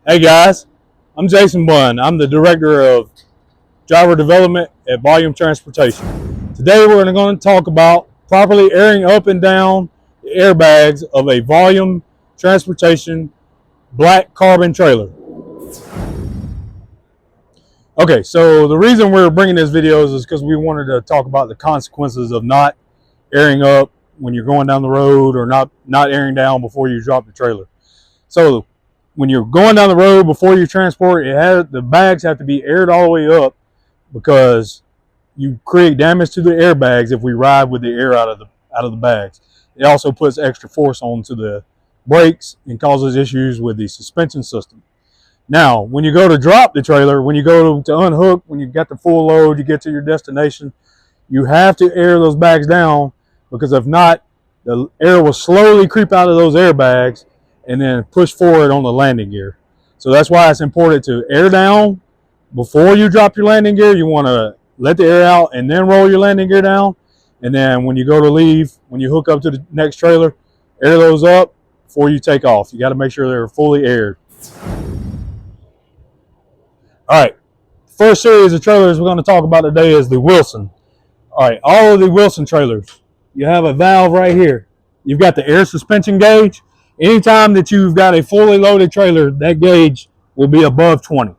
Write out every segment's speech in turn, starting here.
Hey guys, I'm Jason Bunn. I'm the Director of Driver Development at Volume Transportation. Today we're going to talk about properly airing up and down the airbags of a Volume Transportation black carbon trailer. Okay, so the reason we're bringing this video is because we wanted to talk about the consequences of not airing up when you're going down the road, or not airing down before you drop the trailer. So when you're going down the road before you transport, the bags have to be aired all the way up, because you create damage to the airbags if we ride with the air out of the bags. It also puts extra force onto the brakes and causes issues with the suspension system. Now, when you go to drop the trailer, when you go to unhook, when you get the full load, you get to your destination, you have to air those bags down, because if not, the air will slowly creep out of those airbags and then push forward on the landing gear. So that's why it's important to air down before you drop your landing gear. You want to let the air out and then roll your landing gear down. And then when you go to leave, when you hook up to the next trailer, air those up before you take off. You got to make sure they're fully aired. All right, first series of trailers we're going to talk about today is the Wilson. All right, all of the Wilson trailers, you have a valve right here. You've got the air suspension gauge. Anytime that you've got a fully loaded trailer, that gauge will be above 20.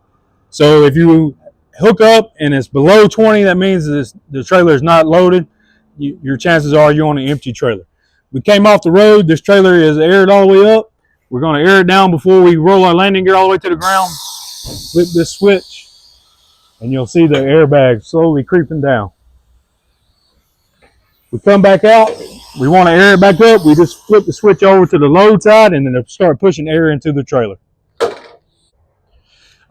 So if you hook up and it's below 20, that means the trailer is not loaded. Your chances are you're on an empty trailer. We came off the road. This trailer is aired all the way up. We're going to air it down before we roll our landing gear all the way to the ground. Flip this switch, and you'll see the airbag slowly creeping down. We come back out. We want to air it back up. We just flip the switch over to the load side, and then start pushing air into the trailer. All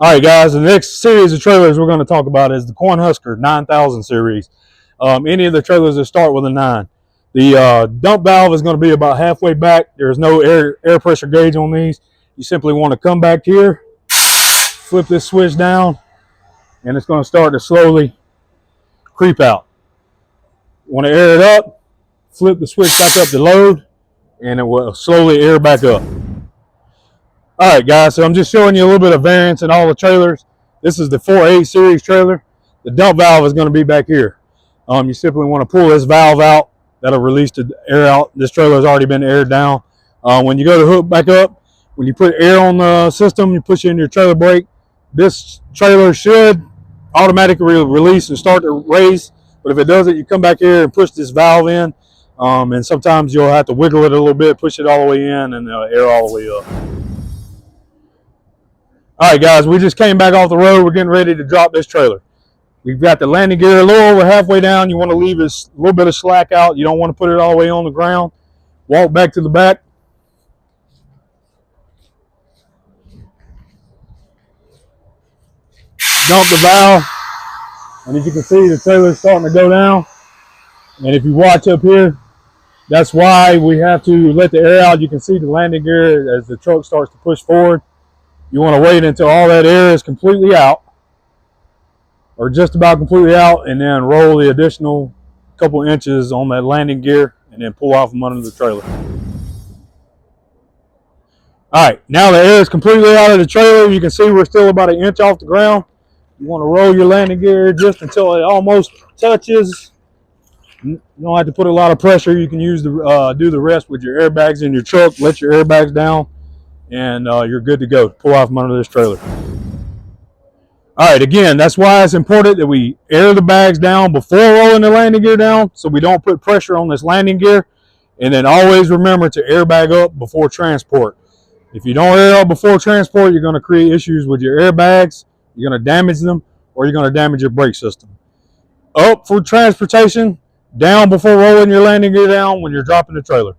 right, guys, the next series of trailers we're going to talk about is the Cornhusker 9000 series. Any of the trailers that start with a 9. The dump valve is going to be about halfway back. There's no air pressure gauge on these. You simply want to come back here, flip this switch down, and it's going to start to slowly creep out. You want to air it up, flip the switch back up to load, and it will slowly air back up. All right, guys, so I'm just showing you a little bit of variance in all the trailers. This is the 4.8 series trailer. The dump valve is going to be back here. You simply want to pull this valve out. That'll release the air out. This trailer has already been aired down. When you go to hook back up, when you put air on the system, you push in your trailer brake. This trailer should automatically release and start to raise. But if it doesn't, you come back here and push this valve in. And sometimes you'll have to wiggle it a little bit, push it all the way in, and air all the way up. All right, guys, we just came back off the road. We're getting ready to drop this trailer. We've got the landing gear a little over halfway down. You want to leave a little bit of slack out. You don't want to put it all the way on the ground. Walk back to the back. Dump the valve. And as you can see, the trailer is starting to go down. And if you watch up here, that's why we have to let the air out. You can see the landing gear as the truck starts to push forward. You want to wait until all that air is completely out, or just about completely out, and then roll the additional couple inches on that landing gear and then pull off from under the trailer. All right, now the air is completely out of the trailer. You can see we're still about 1 inch off the ground. You want to roll your landing gear just until it almost touches. You don't have to put a lot of pressure. You can use do the rest with your airbags in your truck. Let your airbags down, and you're good to go. Pull off from under this trailer. All right, again, that's why it's important that we air the bags down before rolling the landing gear down, so we don't put pressure on this landing gear. And then always remember to airbag up before transport. If you don't air up before transport, you're going to create issues with your airbags. You're going to damage them, or you're going to damage your brake system. Up for transportation, down before rolling your landing gear down when you're dropping the trailer.